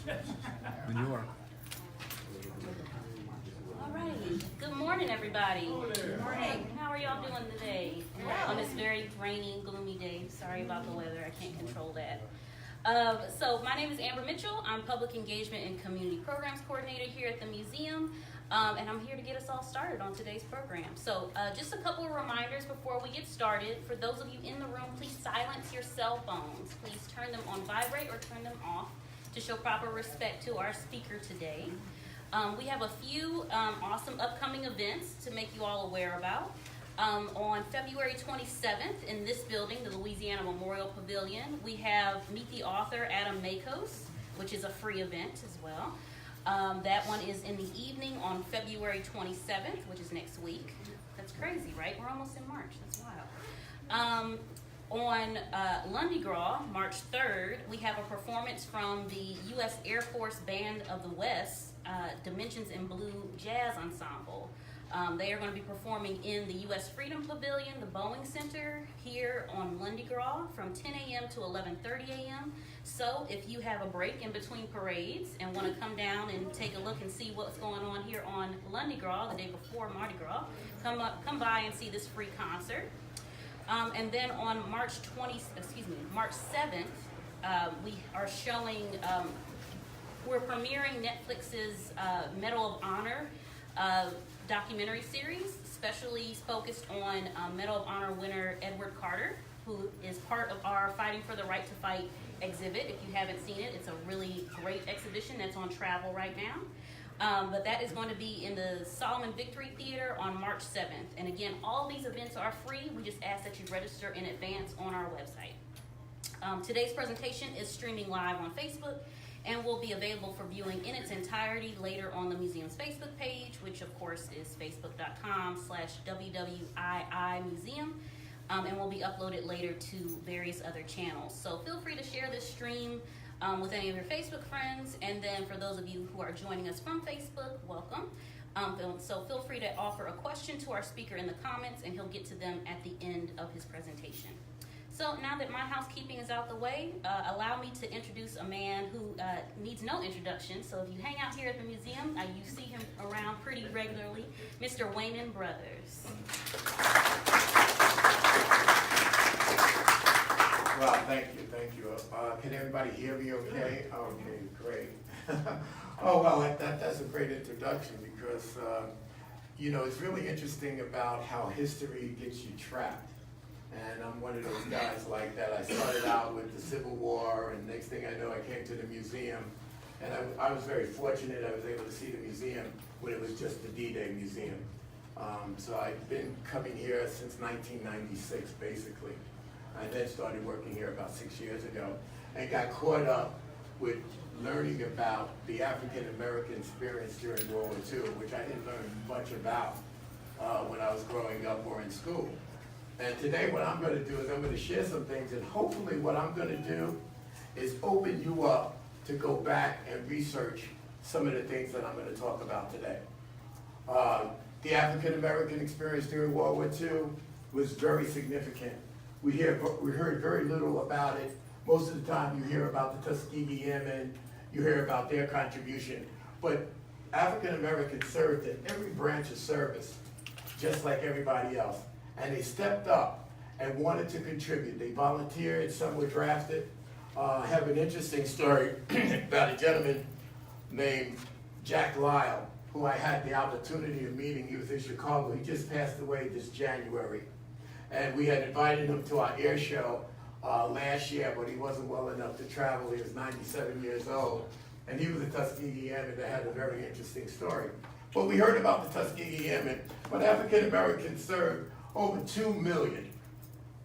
When you are. All righty. Good morning, everybody. Good morning. How are y'all doing today? On this very rainy, gloomy day. Sorry about the weather. I can't control that. So my name is Amber Mitchell. I'm Public Engagement and Community Programs Coordinator here at the museum. And I'm here to get us all started on today's program. So just a couple of reminders before we get started. For those of you in the room, please silence your cell phones. Please turn them on vibrate or turn them off to show proper respect to our speaker today. We have a few awesome upcoming events to make you all aware about. On February 27th in this building, the Louisiana Memorial Pavilion, we have Meet the Author Adam Makos, which is a free event as well. That one is in the evening on February 27th, which is next week. That's crazy, right? We're almost in March. That's wild. On Lundi Gras, March 3rd, we have a performance from the U.S. Air Force Band of the West, Dimensions in Blue Jazz Ensemble. They are going to be performing in the U.S. Freedom Pavilion, the Boeing Center, here on Lundi Gras from 10 a.m. to 11:30 a.m. So if you have a break in between parades and want to come down and take a look and see what's going on here on Lundi Gras, the day before Mardi Gras, come by and see this free concert. And then on March 7th, we are showing, we're premiering Netflix's Medal of Honor documentary series, especially focused on Medal of Honor winner Edward Carter, who is part of our Fighting for the Right to Fight exhibit. If you haven't seen it, it's a really great exhibition that's on travel right now. But that is going to be in the Solomon Victory Theater on March 7th. And again, all these events are free. We just ask that you register in advance on our website. Today's presentation is streaming live on Facebook and will be available for viewing in its entirety later on the museum's Facebook page, which of course is facebook.com/WWII Museum, and will be uploaded later to various other channels. So feel free to share this stream with any of your Facebook friends, and then for those of you who are joining us from Facebook, welcome. So feel free to offer a question to our speaker in the comments, and he'll get to them at the end of his presentation. So now that my housekeeping is out the way, allow me to introduce a man who needs no introduction. So if you hang out here at the museum, you see him around pretty regularly, Mr. Waymand Brothers. Well, thank you. Can everybody hear me okay? Okay, great. Oh, well, that's a great introduction because, it's really interesting about how history gets you trapped. And I'm one of those guys like that. I started out with the Civil War, and next thing I know, I came to the museum. And I was very fortunate I was able to see the museum when it was just the D-Day Museum. So I've been coming here since 1996, basically. I then started working here about 6 years ago and got caught up with learning about the African-American experience during World War II, which I didn't learn much about when I was growing up or in school. And today what I'm going to do is I'm going to share some things, and hopefully what I'm going to do is open you up to go back and research some of the things that I'm going to talk about today. The African-American experience during World War II was very significant. We heard very little about it. Most of the time you hear about the Tuskegee Airmen, you hear about their contribution, but African-Americans served in every branch of service, just like everybody else. And they stepped up and wanted to contribute. They volunteered, some were drafted. I have an interesting story about a gentleman named Jack Lyle, who I had the opportunity of meeting. He was in Chicago. He just passed away this January. And we had invited him to our air show last year, but he wasn't well enough to travel. He was 97 years old. And he was a Tuskegee Airman that had a very interesting story. But we heard about the Tuskegee Airmen, but African Americans served. Over 2 million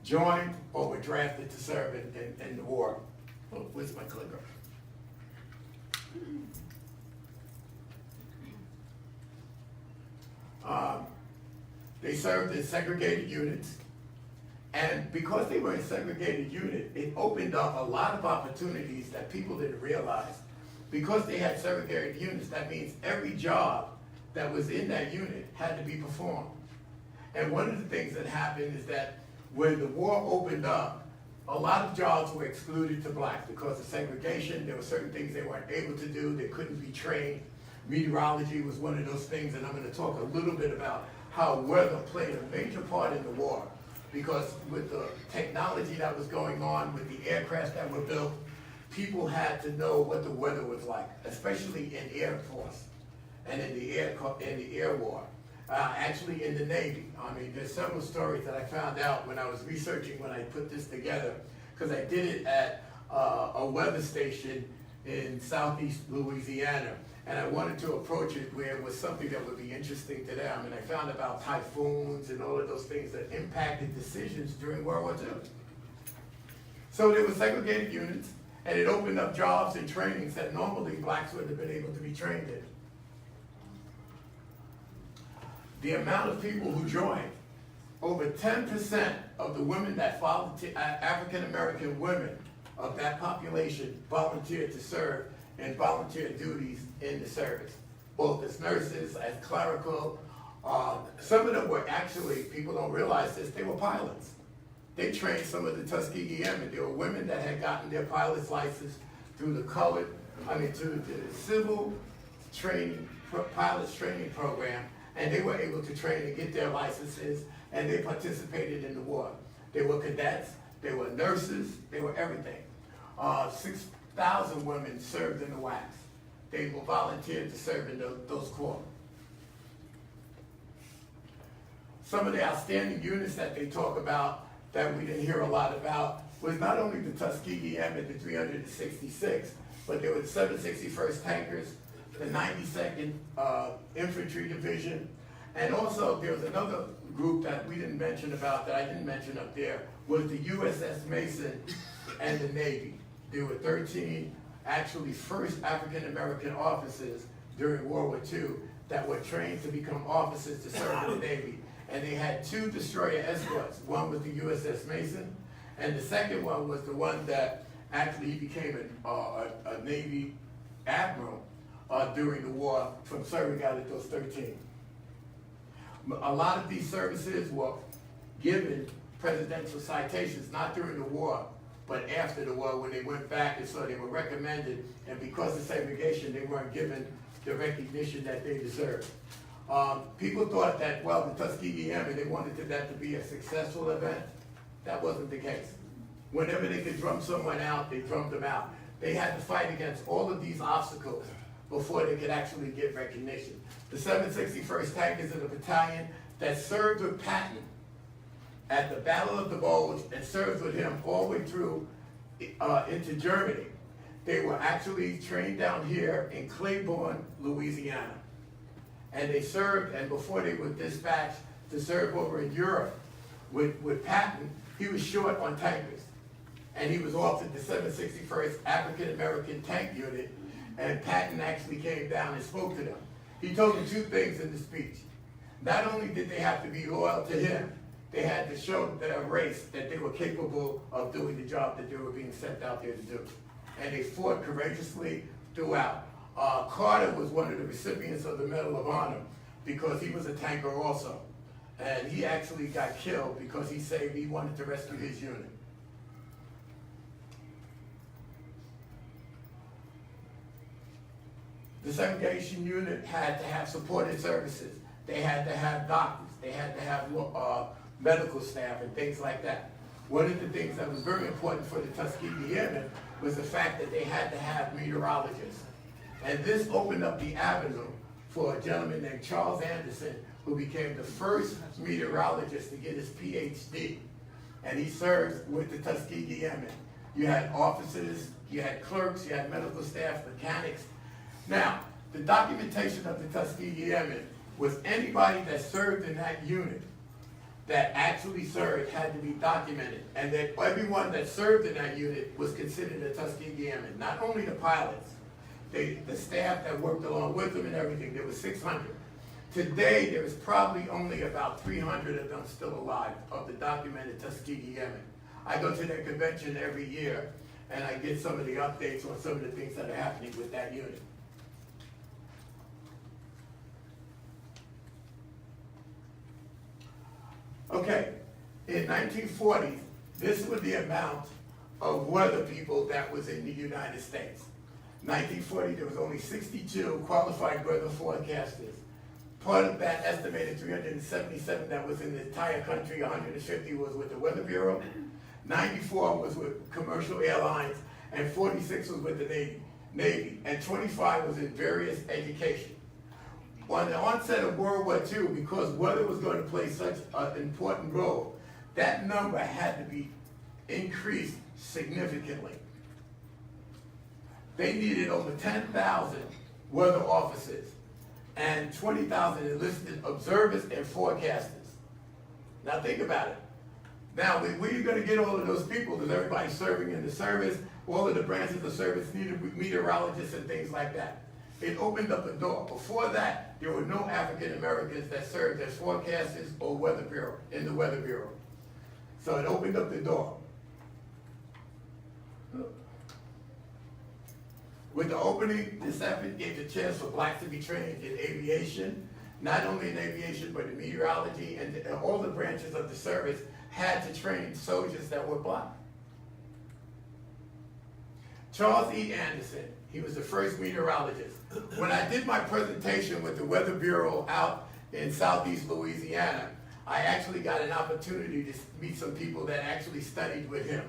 joined or were drafted to serve in the war. Oh, where's my clicker? They served in segregated units, and because they were in segregated units, it opened up a lot of opportunities that people didn't realize. Because they had segregated units, that means every job that was in that unit had to be performed. And one of the things that happened is that when the war opened up, a lot of jobs were excluded to blacks because of segregation. There were certain things they weren't able to do. They couldn't be trained. Meteorology was one of those things, and I'm going to talk a little bit about how weather played a major part in the war, because with the technology that was going on, with the aircraft that were built, people had to know what the weather was like, especially in Air Force and in the air war. Actually in the Navy. I mean, there's several stories that I found out when I was researching when I put this together, because I did it at a weather station in southeast Louisiana, and I wanted to approach it where it was something that would be interesting to them, and I found about typhoons and all of those things that impacted decisions during World War II. So there were segregated units, and it opened up jobs and trainings that normally blacks wouldn't have been able to be trained in. The amount of people who joined, over 10% of the women that volunteered, African American women of that population volunteered to serve in volunteer duties in the service, both as nurses, as clerical. Some of them were actually, people don't realize this, they were pilots. They trained some of the Tuskegee Airmen. There were women that had gotten their pilot's license through through the civil training, pilot's training program, and they were able to train and get their licenses, and they participated in the war. They were cadets, they were nurses, they were everything. 6,000 women served in the WWII. They were volunteered to serve in those corps. Some of the outstanding units that they talk about that we didn't hear a lot about was not only the Tuskegee Airmen, the 366, but there were the 761st Tankers, the 92nd Infantry Division, and also there was another group that we didn't mention about, that I didn't mention up there, was the Uss Mason and the Navy. There were 13 actually first African American officers during World War II that were trained to become officers to serve in the Navy. And they had 2 destroyer escorts. One was the USS Mason, and the second one was the one that actually became a Navy admiral during the war from serving out at those 13. A lot of these services were given presidential citations, not during the war, but after the war when they went back, and so they were recommended, and because of segregation, they weren't given the recognition that they deserved. People thought that, well, the Tuskegee Airmen, they wanted that to be a successful event. That wasn't the case. Whenever they could drum someone out, they drummed them out. They had to fight against all of these obstacles before they could actually get recognition. The 761st Tankers is a battalion that served with Patton at the Battle of the Bulge and served with him all the way through into Germany. They were actually trained down here in Claiborne, Louisiana. And they served, and before they were dispatched to serve over in Europe with Patton, he was short on tankers. And he was offered the 761st African American Tank Unit, and Patton actually came down and spoke to them. He told them 2 things in the speech. Not only did they have to be loyal to him, they had to show their race that they were capable of doing the job that they were being sent out there to do. And they fought courageously throughout. Carter was one of the recipients of the Medal of Honor because he was a tanker also. And he actually got killed because he wanted to rescue his unit. The segregation unit had to have supported services. They had to have doctors. They had to have medical staff and things like that. One of the things that was very important for the Tuskegee Airmen was the fact that they had to have meteorologists. And this opened up the avenue for a gentleman named Charles Anderson, who became the first meteorologist to get his PhD. And he served with the Tuskegee Airmen. You had officers, you had clerks, you had medical staff, mechanics. Now, the documentation of the Tuskegee Airmen was anybody that served in that unit that actually served had to be documented, and that everyone that served in that unit was considered a Tuskegee Airman. Not only the pilots, the staff that worked along with them and everything. There was 600. Today, there is probably only about 300 of them still alive, of the documented Tuskegee Airmen. I go to their convention every year, and I get some of the updates on some of the things that are happening with that unit. Okay, in 1940, This was the amount of weather people that was in the United States. 1940, there was only 62 qualified weather forecasters. Part of that estimated 377 that was in the entire country, 150 was with the Weather Bureau, 94 was with commercial airlines, and 46 was with the Navy, and 25 was in various education. On the onset of World War II, because weather was going to play such an important role, that number had to be increased significantly. They needed over 10,000 weather officers and 20,000 enlisted observers and forecasters. Now think about it. Now, where are you going to get all of those people? Because everybody's serving in the service, all of the branches of service needed meteorologists and things like that. It opened up a door. Before that, there were no African Americans that served as forecasters or weather bureau, in the Weather Bureau. So it opened up the door. With the opening, this effort gave the chance for blacks to be trained in aviation, not only in aviation, but in meteorology, and all the branches of the service had to train soldiers that were black. Charles E. Anderson, he was the first meteorologist. When I did my presentation with the Weather Bureau out in Southeast Louisiana, I actually got an opportunity to meet some people that actually studied with him,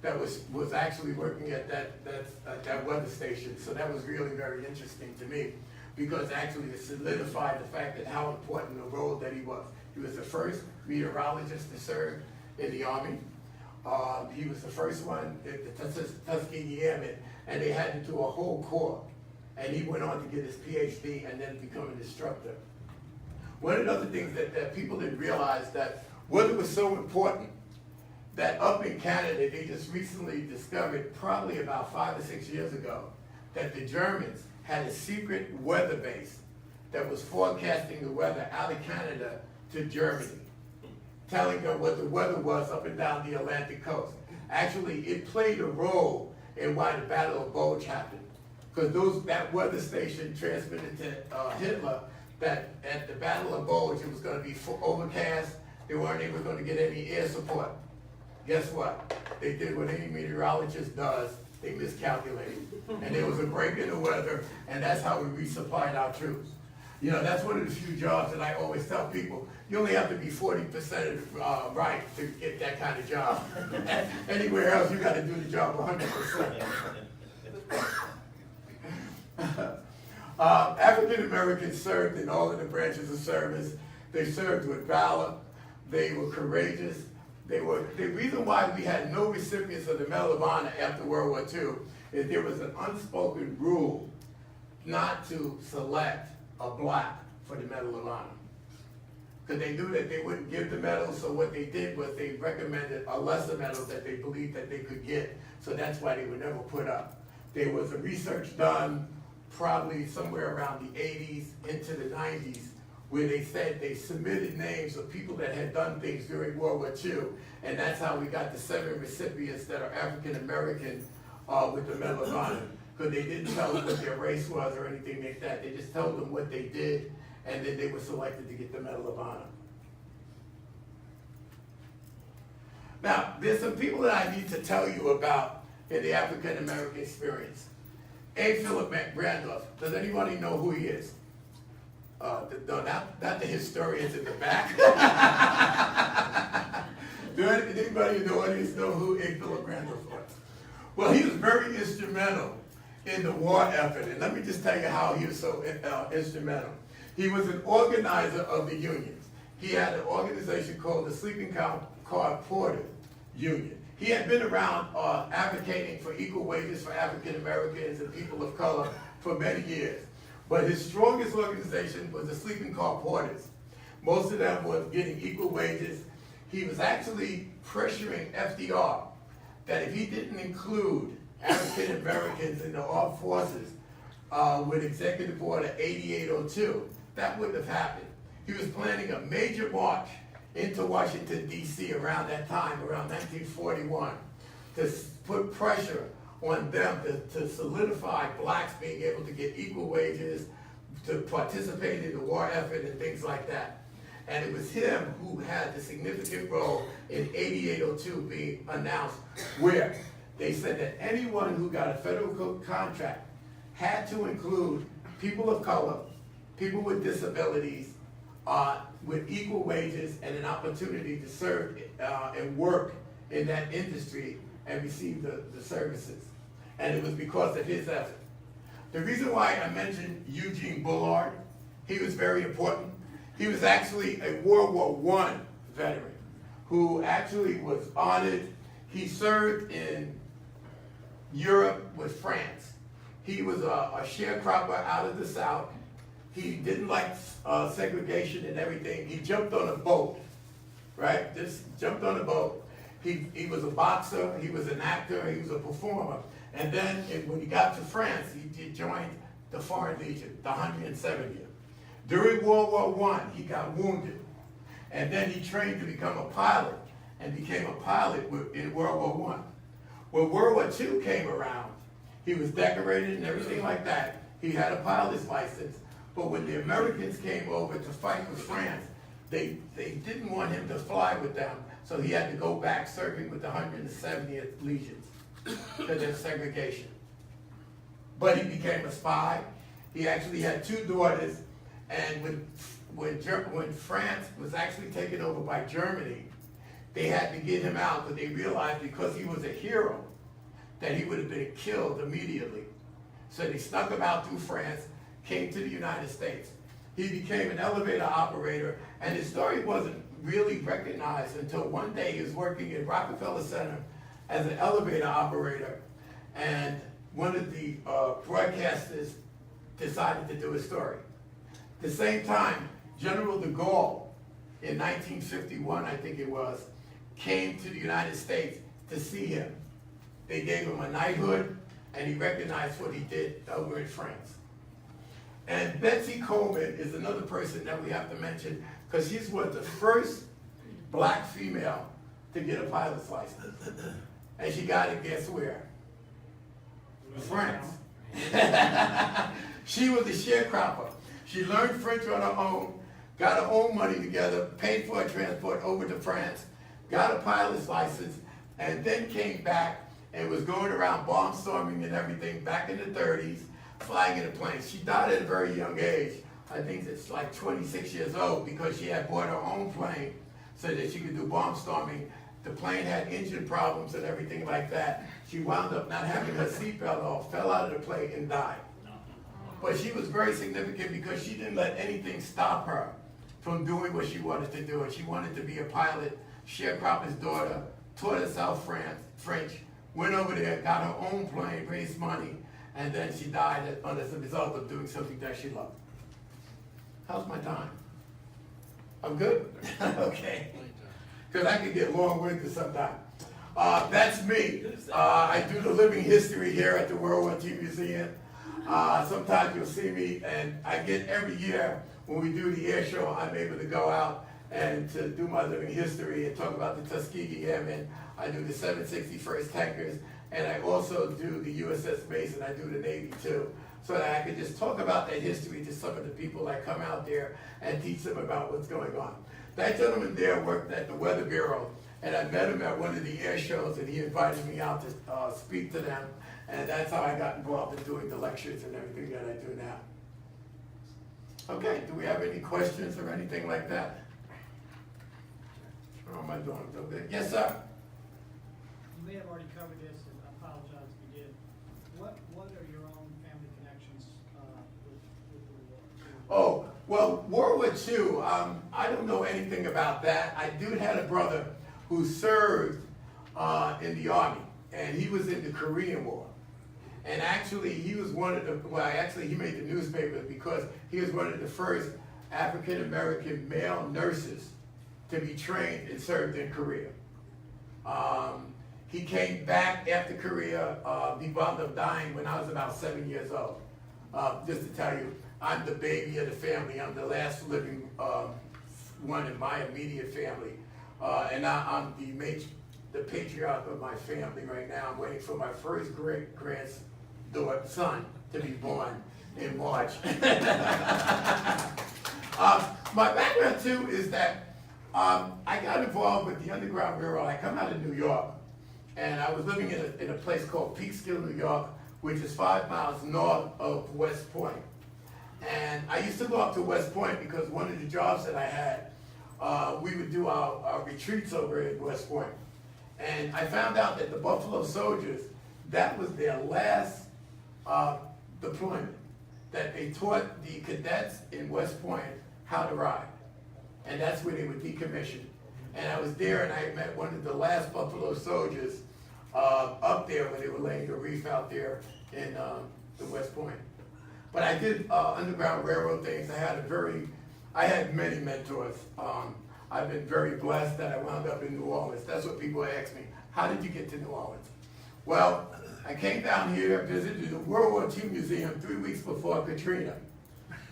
that was actually working at that weather station. So that was really very interesting to me, because actually it solidified the fact that how important the role that he was. He was the first meteorologist to serve in the Army. He was the first one, the Tuskegee Airmen, and they had to do a whole corps. And he went on to get his PhD and then become an instructor. One of the other things that people didn't realize, that weather was so important, that up in Canada, they just recently discovered, probably about 5 or 6 years ago, that the Germans had a secret weather base that was forecasting the weather out of Canada to Germany, telling them what the weather was up and down the Atlantic coast. Actually, it played a role in why the Battle of Bulge happened, because that weather station transmitted to Hitler that at the Battle of Bulge, it was going to be overcast. They weren't even going to get any air support. Guess what? They did what any meteorologist does. They miscalculated. And there was a break in the weather, and that's how we resupplied our troops. You know, that's one of the few jobs that I always tell people, you only have to be 40% right to get that kind of job. Anywhere else, you got to do the job 100%. African Americans served in all of the branches of service. They served with valor. They were courageous. The reason why we had no recipients of the Medal of Honor after World War II is there was an unspoken rule not to select a black for the Medal of Honor. Because they knew that they wouldn't give the medal, so what they did was they recommended a lesser medal that they believed that they could get, so that's why they were never put up. There was a research done probably somewhere around the 80s into the 90s, where they said they submitted names of people that had done things during World War II, and that's how we got the 7 recipients that are African American with the Medal of Honor. Because they didn't tell them what their race was or anything like that. They just told them what they did, and then they were selected to get the Medal of Honor. Now, there's some people that I need to tell you about in the African American experience. A. Philip Randolph. Does anybody know who he is? No, not the historians in the back. Do anybody in the audience know who A. Philip Randolph was? Well, he was very instrumental in the war effort, and let me just tell you how he was so instrumental. He was an organizer of the unions. He had an organization called the Sleeping Car Porter Union. He had been around advocating for equal wages for African Americans and people of color for many years. But his strongest organization was the Sleeping Car Porters. Most of them were getting equal wages. He was actually pressuring FDR that if he didn't include African Americans in the armed forces with Executive Order 8802, that wouldn't have happened. He was planning a major march into Washington, D.C. around that time, around 1941, to put pressure on them to solidify blacks being able to get equal wages, to participate in the war effort and things like that. And it was him who had the significant role in 8802 being announced, where they said that anyone who got a federal contract had to include people of color, people with disabilities, with equal wages and an opportunity to serve and work in that industry and receive the services. And it was because of his effort. The reason why I mentioned Eugene Bullard, he was very important. He was actually a World War I veteran who actually was honored. He served in Europe with France. He was a sharecropper out of the South. He didn't like segregation and everything. He jumped on a boat, right? Just jumped on a boat. He was a boxer, he was an actor, he was a performer. And then when he got to France, he joined the Foreign Legion, the 170th. During World War I, he got wounded. And then he trained to become a pilot and became a pilot in World War I. When World War II came around, he was decorated and everything like that. He had a pilot's license. But when the Americans came over to fight with France, they didn't want him to fly with them. So he had to go back serving with the 170th Legions because of segregation. But he became a spy. He actually had 2 daughters. And when France was actually taken over by Germany, they had to get him out, but they realized because he was a hero that he would have been killed immediately. So they snuck him out through France, came to the United States. He became an elevator operator, and his story wasn't really recognized until one day he was working in Rockefeller Center as an elevator operator, and one of the broadcasters decided to do a story. At the same time, General de Gaulle, in 1951, I think it was, came to the United States to see him. They gave him a knighthood, and he recognized what he did over in France. And Betsy Coleman is another person that we have to mention, because she's the first black female to get a pilot's license. And she got it, guess where? France. She was a sharecropper. She learned French on her own, got her own money together, paid for her transport over to France, got a pilot's license, and then came back and was going around bomb storming and everything back in the 30s, flying in a plane. She died at a very young age. I think it's like 26 years old, because she had bought her own plane so that she could do bomb storming. The plane had engine problems and everything like that. She wound up not having her seatbelt off, fell out of the plane and died. But she was very significant because she didn't let anything stop her from doing what she wanted to do. And she wanted to be a pilot, sharecropper's daughter, taught herself French, went over there, got her own plane, raised money, and then she died as a result of doing something that she loved. How's my time? I'm good? Okay. Because I can get long-winded sometimes. That's me. I do the living history here at the WWII Museum. Sometimes you'll see me, and I get every year when we do the air show, I'm able to go out and to do my living history and talk about the Tuskegee Airmen. I do the 761st Tankers, and I also do the Uss Mason. I do the Navy too, so that I can just talk about that history to some of the people that come out there and teach them about what's going on. That gentleman there worked at the Weather Bureau, and I met him at one of the air shows, and he invited me out to speak to them, and that's how I got involved in doing the lectures and everything that I do now. Okay, do we have any questions or anything like that? How am I doing? Okay. Yes, sir? You may have already covered this, and I apologize if you did. What are your own family connections with the war? Oh, well, World War II, I don't know anything about that. I do have a brother who served in the Army, and he was in the Korean War. And actually, he was one of the, he made the newspapers because he was one of the first African-American male nurses to be trained and served in Korea. He came back after Korea. He wound up dying when I was about 7 years old. Just to tell you, I'm the baby of the family. I'm the last living one in my immediate family. And I'm the patriarch of my family right now. I'm waiting for my first son to be born in March. My background too is that I got involved with the Underground Railroad. I come out of New York, and I was living in a place called Peekskill, New York, which is 5 miles north of West Point. And I used to go up to West Point because one of the jobs that I had, we would do our retreats over at West Point. And I found out that the Buffalo Soldiers, that was their last deployment, that they taught the cadets in West Point how to ride. And that's where they were decommissioned. And I was there and I met one of the last Buffalo Soldiers up there when they were laying the reef out there in the West Point. But I did Underground Railroad things. I had many mentors. I've been very blessed that I wound up in New Orleans. That's what people ask me. How did you get to New Orleans? Well, I came down here, visited the World War II Museum 3 weeks before Katrina.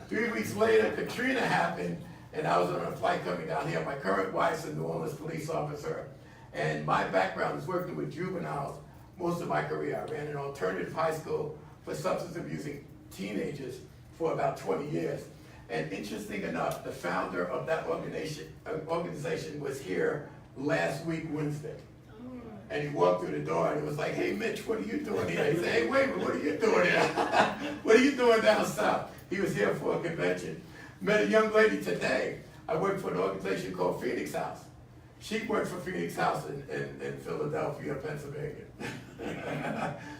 3 weeks later, Katrina happened, and I was on a flight coming down here. My current wife's a New Orleans police officer, and my background is working with juveniles most of my career. I ran an alternative high school for substance abusing teenagers for about 20 years. And interesting enough, the founder of that organization was here last week, Wednesday. And he walked through the door and he was like, "Hey Mitch, what are you doing here?" He said, "Hey Waymand, what are you doing here? What are you doing down south?" He was here for a convention. Met a young lady today. I work for an organization called Phoenix House. She worked for Phoenix House in Philadelphia, Pennsylvania.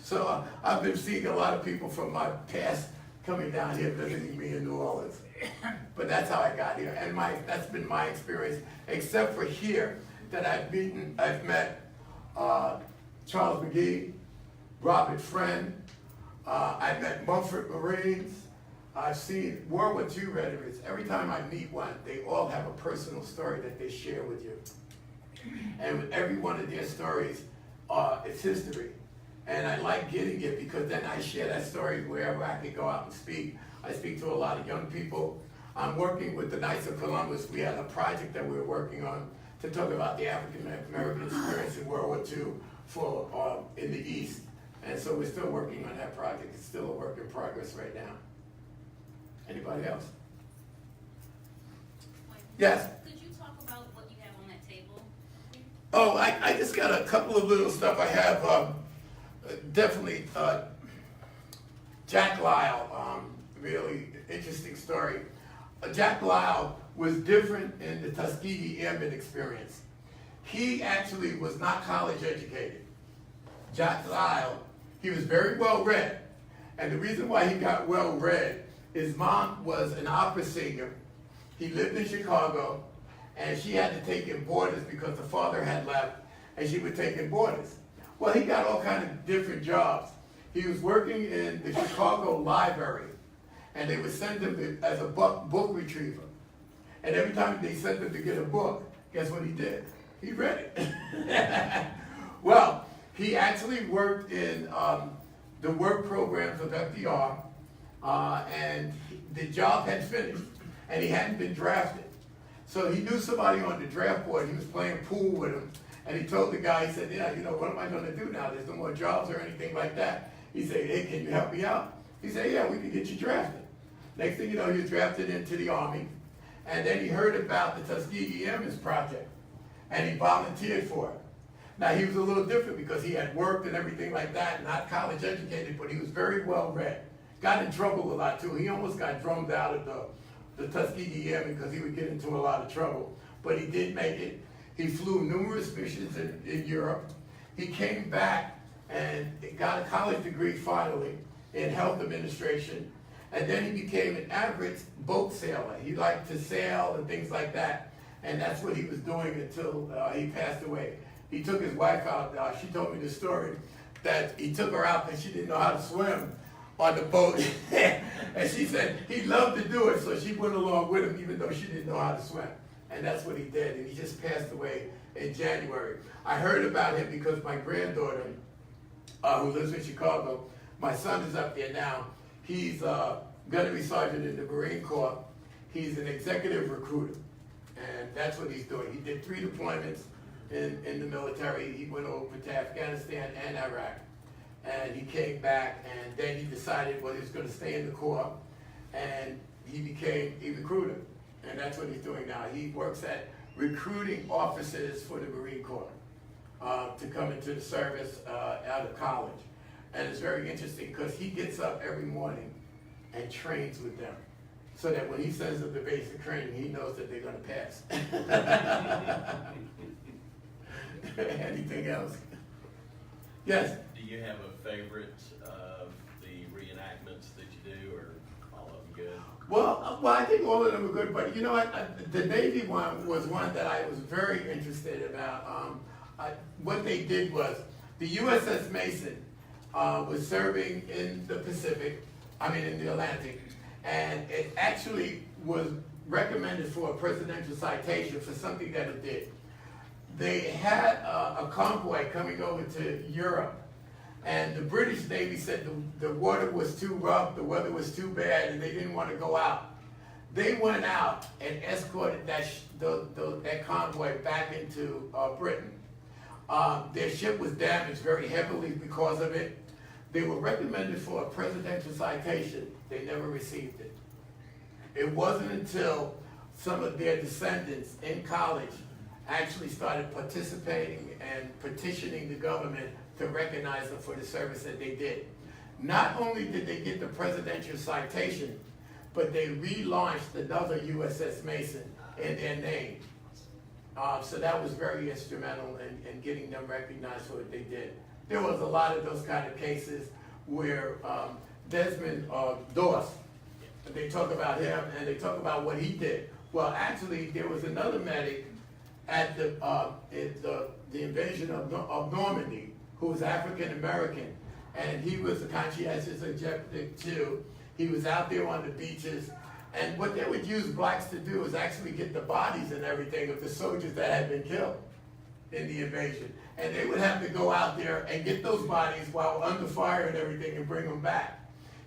So I've been seeing a lot of people from my past coming down here visiting me in New Orleans. But that's how I got here, and that's been my experience, except for here, that I've met Charles McGee, Robert Friend, I met Mumford Marines, I've seen World War II veterans. Every time I meet one, they all have a personal story that they share with you. And with every one of their stories, it's history. And I like getting it because then I share that story wherever I can go out and speak. I speak to a lot of young people. I'm working with the Knights of Columbus. We had a project that we were working on to talk about the African American experience in World War II in the East. And so we're still working on that project. It's still a work in progress right now. Anybody else? Yes? Could you talk about what you have on that table? Oh, I just got a couple of little stuff. I have definitely Jack Lyle, really interesting story. Jack Lyle was different in the Tuskegee Airmen experience. He actually was not college educated. Jack Lyle, he was very well read. And the reason why he got well read, his mom was an opera singer. He lived in Chicago, and she had to take him boarders because the father had left, and she would take him boarders. Well, he got all kinds of different jobs. He was working in the Chicago library, and they would send him as a book retriever. And every time they sent him to get a book, guess what he did? He read it. Well, he actually worked in the work programs of FDR, and the job had finished, and he hadn't been drafted. So he knew somebody on the draft board. He was playing pool with him, and he told the guy, he said, "Yeah, you know, what am I going to do now? There's no more jobs or anything like that." He said, "Hey, can you help me out?" He said, "Yeah, we can get you drafted." Next thing you know, he was drafted into the Army, and then he heard about the Tuskegee Airmen's project, and he volunteered for it. Now, he was a little different because he had worked and everything like that, not college educated, but he was very well read. Got in trouble a lot, too. He almost got drummed out of the Tuskegee Airmen because he would get into a lot of trouble. But he did make it. He flew numerous missions in Europe. He came back and got a college degree finally in health administration. And then he became an average boat sailor. He liked to sail and things like that. And that's what he was doing until he passed away. He took his wife out. She told me the story that he took her out because she didn't know how to swim on the boat. And she said he loved to do it, so she went along with him even though she didn't know how to swim. And that's what he did. And he just passed away in January. I heard about him because my granddaughter, who lives in Chicago, my son is up there now. He's gunnery sergeant in the Marine Corps. He's an executive recruiter, and that's what he's doing. He did 3 deployments in the military. He went over to Afghanistan and Iraq, and he came back, and then he decided, well, he was going to stay in the Corps, and he became a recruiter. and that's what he's doing now. He works at recruiting officers for the Marine Corps to come into the service out of college. And it's very interesting because he gets up every morning and trains with them, so that when he sends them the basic training, he knows that they're going to pass. Anything else? Yes? Do you have a favorite of the reenactments that you do, or all of them good? Well, I think all of them are good, but you know what? The Navy one was one that I was very interested about. What they did was, the USS Mason was serving in the in the Atlantic, and it actually was recommended for a presidential citation for something that it did. They had a convoy coming over to Europe, and the British Navy said the water was too rough, the weather was too bad, and they didn't want to go out. They went out and escorted that convoy back into Britain. Their ship was damaged very heavily because of it. They were recommended for a presidential citation. They never received it. It wasn't until some of their descendants in college actually started participating and petitioning the government to recognize them for the service that they did. Not only did they get the presidential citation, but they relaunched another USS Mason in their name. So that was very instrumental in getting them recognized for what they did. There was a lot of those kind of cases where Desmond Doss, they talk about him and they talk about what he did. Well, actually, there was another medic at the invasion of Normandy who was African American, and he was a conscientious objector too. He was out there on the beaches, and what they would use blacks to do is actually get the bodies and everything of the soldiers that had been killed in the invasion. And they would have to go out there and get those bodies while under fire and everything and bring them back.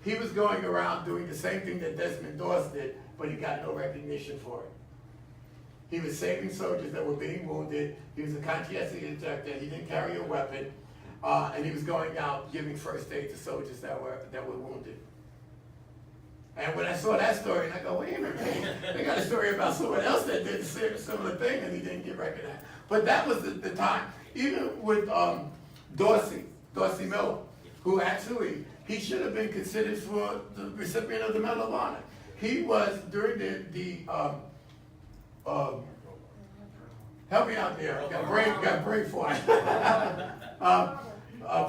He was going around doing the same thing that Desmond Doss did, but he got no recognition for it. He was saving soldiers that were being wounded. He was a conscientious objector. He didn't carry a weapon, and he was going out giving first aid to soldiers that were wounded. And when I saw that story, and I go, wait a minute, they got a story about someone else that did the same similar thing, and he didn't get recognized. But that was the time. Even with Dorsey Miller, who actually, he should have been considered for the recipient of the Medal of Honor. He was, during the help me out there, got brain fart.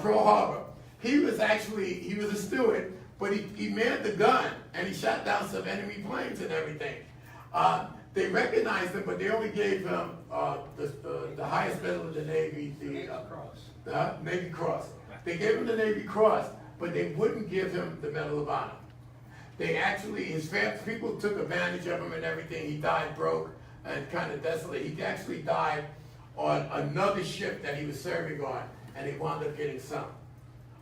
Pearl Harbor. He was a steward, but he manned the gun, and he shot down some enemy planes and everything. They recognized him, but they only gave him the highest medal of the Navy, the Navy Cross. They gave him the Navy Cross, but they wouldn't give him the Medal of Honor. They actually, people took advantage of him and everything. He died broke and kind of desolate. He actually died on another ship that he was serving on, and he wound up getting sunk.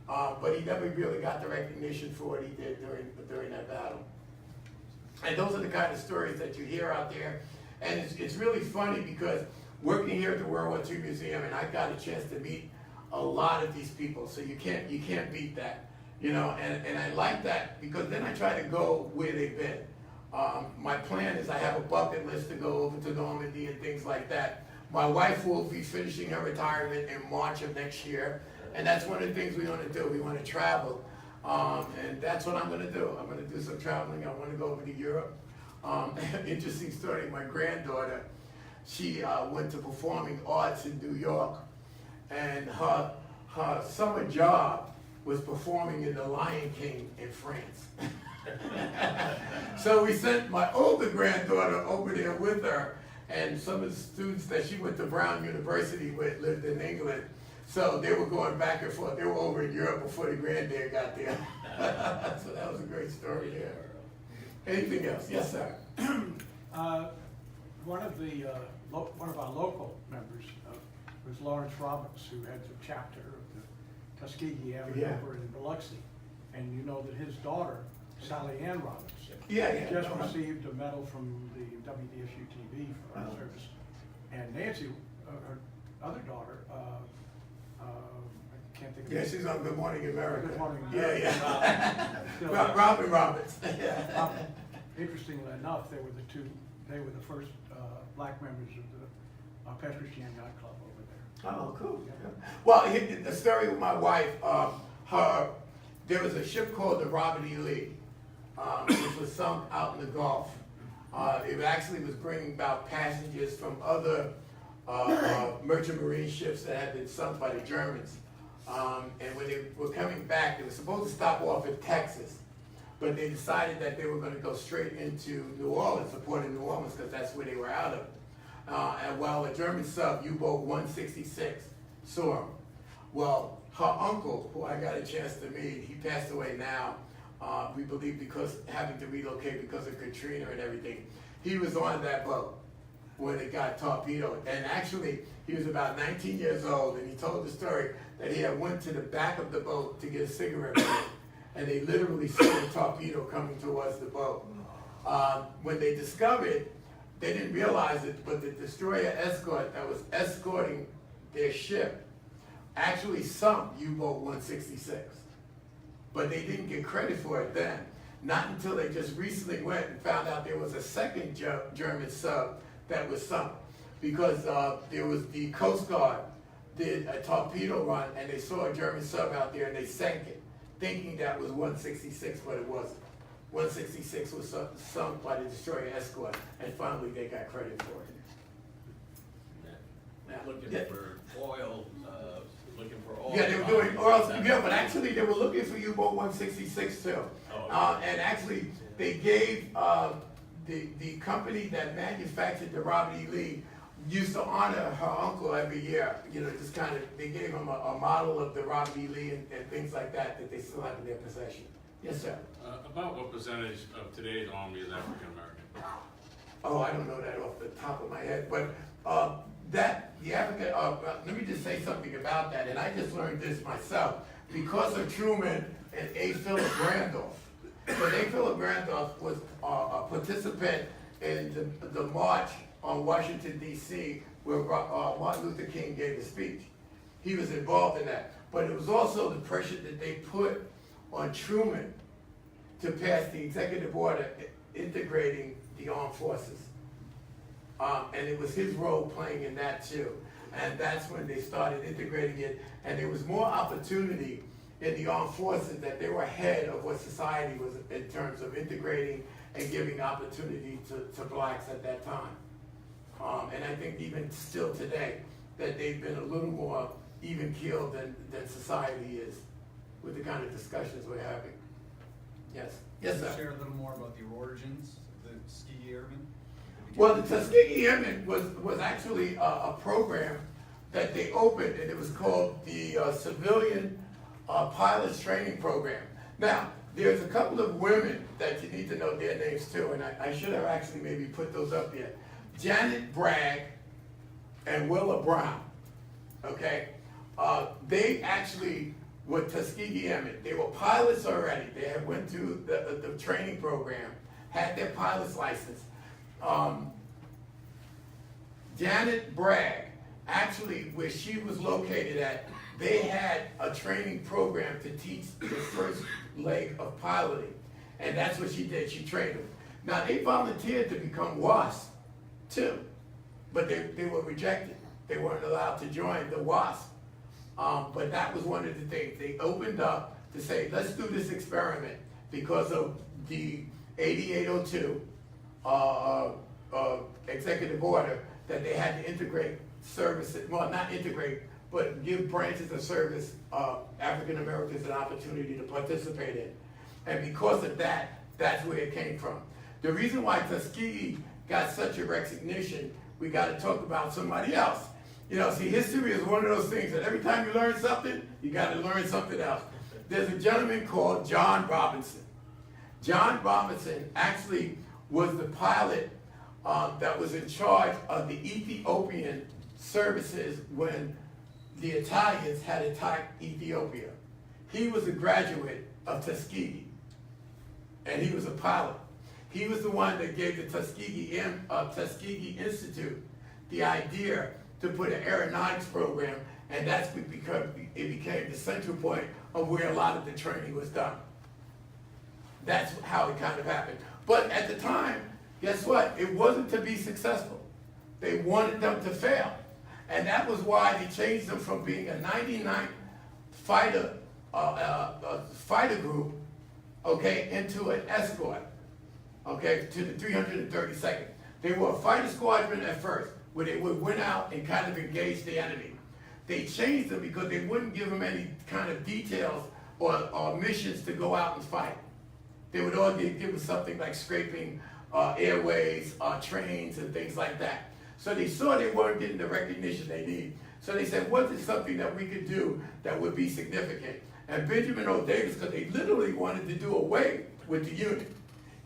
But he never really got the recognition for what he did during that battle. And those are the kind of stories that you hear out there. And it's really funny because working here at the World War II Museum, and I got a chance to meet a lot of these people, so you can't beat that. You know, and I like that because then I try to go where they've been. My plan is I have a bucket list to go over to Normandy and things like that. My wife will be finishing her retirement in March of next year, and that's one of the things we want to do. We want to travel, and that's what I'm going to do. I'm going to do some traveling. I want to go over to Europe. Interesting story, my granddaughter, she went to performing arts in New York, and her summer job was performing in the Lion King in France. So we sent my older granddaughter over there with her, and some of the students that she went to Brown University with lived in England. So they were going back and forth. They were over in Europe before the granddad got there. So that was a great story there. Anything else? Yes, sir. One of our local members was Lawrence Roberts, who heads a chapter of the Tuskegee area over in Biloxi. And you know that his daughter, Sally Ann Roberts, just received a medal from the WWII for her service. And Nancy, her other daughter, I can't think of Yeah, she's on Good Morning America. Good Morning America. Yeah. Robin Roberts. Interestingly enough, they were the two they were the first black members of the Petrosian Yacht Club over there. Oh, cool. Well, the story with my wife, there was a ship called the Robert E. Lee, which was sunk out in the Gulf. It actually was bringing about passengers from other merchant marine ships that had been sunk by the Germans. And when they were coming back, they were supposed to stop off in Texas, but they decided that they were going to go straight into New Orleans, supporting New Orleans, because that's where they were out of. And while a German sub, U-boat 166, saw them. Well, her uncle, who I got a chance to meet, he passed away now, we believe because having to relocate because of Katrina and everything. He was on that boat when it got torpedoed. And actually, he was about 19 years old, and he told the story that he had went to the back of the boat to get a cigarette break, and they literally saw the torpedo coming towards the boat. When they discovered, they didn't realize it, but the destroyer escort that was escorting their ship actually sunk U-boat 166. But they didn't get credit for it then. Not until they just recently went and found out there was a second German sub that was sunk. Because there was the Coast Guard did a torpedo run, and they saw a German sub out there, and they sank it, thinking that was 166, but it wasn't. 166 was sunk by the destroyer escort, and finally they got credit for it. Looking Yeah. for oil, looking for oil. Yeah, they were doing oil, yeah, but actually they were looking for U-boat 166 too. Oh, okay. And actually, they gave the company that manufactured the Robert E. Lee used to honor her uncle every year. You know, just kind of, they gave him a model of the Robert E. Lee and things like that they still have in their possession. Yes, sir. About what percentage of today's Army is African American? Oh, I don't know that off the top of my head, but let me just say something about that, and I just learned this myself, because of Truman and A. Philip Randolph. So A. Philip Randolph was a participant in the march on Washington, D.C., where Martin Luther King gave a speech. He was involved in that. But it was also the pressure that they put on Truman to pass the executive order integrating the armed forces. And it was his role playing in that too. And that's when they started integrating it. And there was more opportunity in the armed forces that they were ahead of what society was in terms of integrating and giving opportunity to blacks at that time. And I think even still today, that they've been a little more even-keeled than society is with the kind of discussions we're having. Yes. Yes, sir. Can you share a little more about the origins of the Tuskegee Airmen? Well, the Tuskegee Airmen was actually a program that they opened, and it was called the Civilian Pilots Training Program. Now, there's a couple of women that you need to know their names too, and I should have actually maybe put those up here. Janet Bragg and Willa Brown, okay? They actually were Tuskegee Airmen. They were pilots already. They had went through the training program, had their pilot's license. Janet Bragg, actually where she was located at, they had a training program to teach the first leg of piloting. And that's what she did, she trained them. Now they volunteered to become WASP too, but they were rejected. They weren't allowed to join the WASP. But that was one of the things. They opened up to say, let's do this experiment because of the 8802 executive order that they had to integrate services, well, not integrate, but give branches of service African Americans an opportunity to participate in. And because of that, that's where it came from. The reason why Tuskegee got such a recognition, we got to talk about somebody else. You know, see, history is one of those things that every time you learn something, you got to learn something else. There's a gentleman called John Robinson. John Robinson actually was the pilot that was in charge of the Ethiopian services when the Italians had attacked Ethiopia. He was a graduate of Tuskegee, and he was a pilot. He was the one that gave the Tuskegee Institute the idea to put an aeronautics program, and that's what it became the central point of where a lot of the training was done. That's how it kind of happened. But at the time, guess what? It wasn't to be successful. They wanted them to fail. And that was why they changed them from being a 99th fighter, fighter group, okay, into an escort, okay, to the 332nd. They were a fighter squadron at first, where they would went out and kind of engage the enemy. They changed them because they wouldn't give them any kind of details or missions to go out and fight. They would all give them something like scraping airways, trains, and things like that. So they saw they weren't getting the recognition they need. So they said, what is something that we could do that would be significant? And Benjamin O. Davis, because they literally wanted to do away with the unit.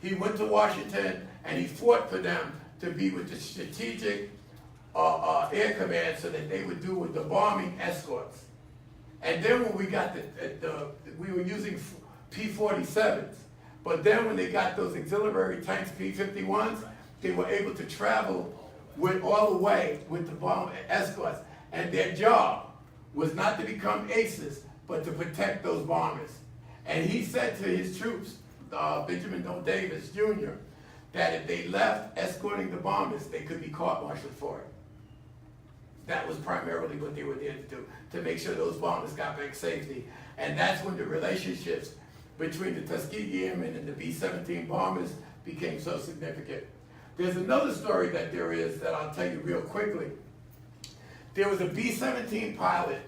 He went to Washington and he fought for them to be with the strategic air command so that they would do with the bombing escorts. And then when we got we were using P-47s, but then when they got those auxiliary tanks, P-51s, they were able to travel all the way with the bomb escorts. And their job was not to become aces, but to protect those bombers. And he said to his troops, Benjamin O. Davis Jr., that if they left escorting the bombers, they could be court-martialed for it. That was primarily what they were there to do, to make sure those bombers got back safely. And that's when the relationships between the Tuskegee Airmen and the B-17 bombers became so significant. There's another story that there is that I'll tell you real quickly. There was a B-17 pilot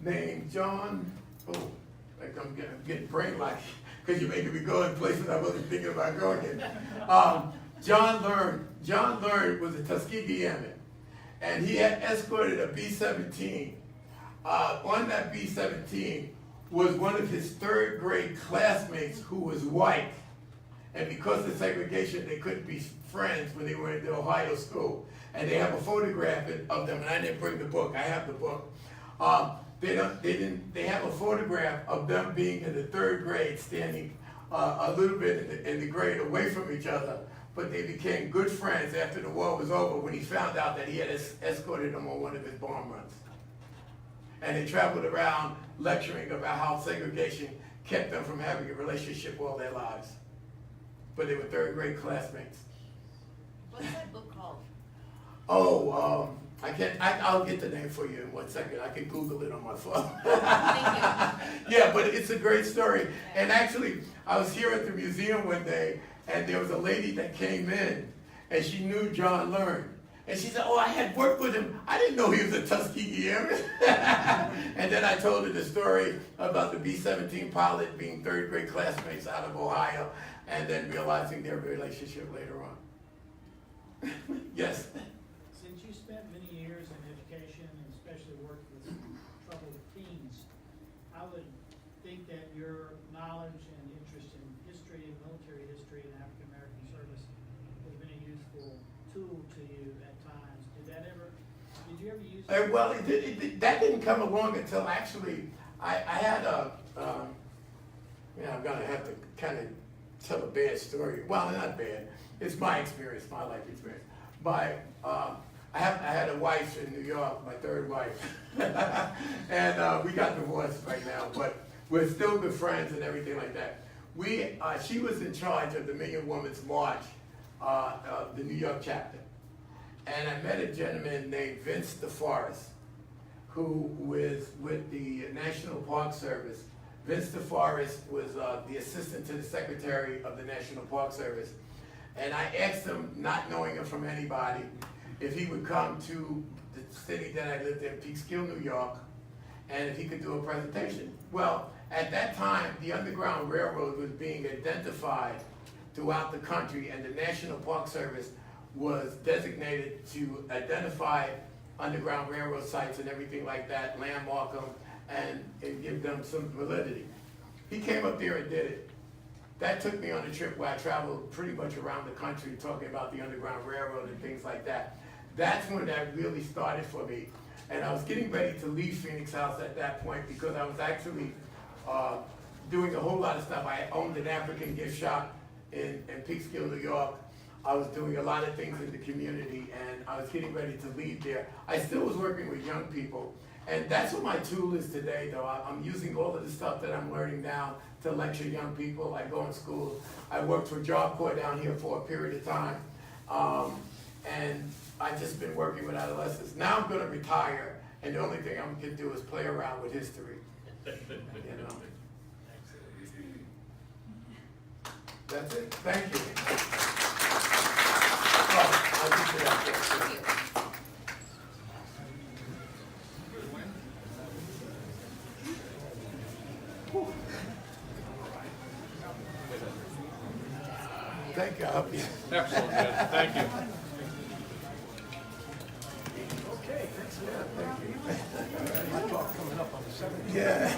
named John, I'm getting brain like, because you're making me go in places I wasn't thinking about going in. John Learn was a Tuskegee Airman, and he had escorted a B-17. On that B-17 was one of his third grade classmates who was white. And because of segregation, they couldn't be friends when they were in the Ohio school. And they have a photograph of them, and I didn't bring the book. I have the book. They have a photograph of them being in the third grade, standing a little bit in the grade away from each other. But they became good friends after the war was over when he found out that he had escorted them on one of his bomb runs. And they traveled around lecturing about how segregation kept them from having a relationship all their lives. But they were third grade classmates. What's that book called? Oh, I'll get the name for you in 1 second. I can Google it on my phone. Thank you. Yeah, but it's a great story. And actually, I was here at the museum one day, and there was a lady that came in, and she knew John Learn. And she said, oh, I had worked with him. I didn't know he was a Tuskegee Airman. And then I told her the story about the B-17 pilot being third grade classmates out of Ohio, and then realizing their relationship later on. Yes? Since you spent many years in education and especially worked with troubled teens, I would think that your knowledge and interest in history and military history and African American service would have been a useful tool to you at times. Did you ever use it? Well, that didn't come along until actually I had I'm gonna have to kind of tell a bad story. Well, not bad. It's my experience, my life experience. I had a wife in New York, my third wife, and we got divorced right now, but we're still good friends and everything like that. She was in charge of the Million Women's March, the New York chapter, and I met a gentleman named Vince DeForest, who was with the National Park Service. Vince DeForest was the assistant to the secretary of the National Park Service. And I asked him, not knowing him from anybody, if he would come to the city that I lived in, Peekskill, New York, and if he could do a presentation. Well, at that time, the Underground Railroad was being identified throughout the country, and the National Park Service was designated to identify Underground Railroad sites and everything like that, landmark them, and give them some validity. He came up there and did it. That took me on a trip where I traveled pretty much around the country talking about the Underground Railroad and things like that. That's when that really started for me. And I was getting ready to leave Phoenix House at that point because I was actually doing a whole lot of stuff. I owned an African gift shop in Peekskill, New York. I was doing a lot of things in the community, and I was getting ready to leave there. I still was working with young people, And that's what my tool is today, though. I'm using all of the stuff that I'm learning now to lecture young people. I go in school. I worked for Job Corps down here for a period of time. And I've just been working with adolescents. Now I'm going to retire, and the only thing I'm going to do is play around with history. You know? That's it. Thank you. Oh, I'll get to that next. Thank you. Excellent, Ed. Thank you. Okay, thanks. Yeah, thank you. My talk coming up on the 17th. Yeah.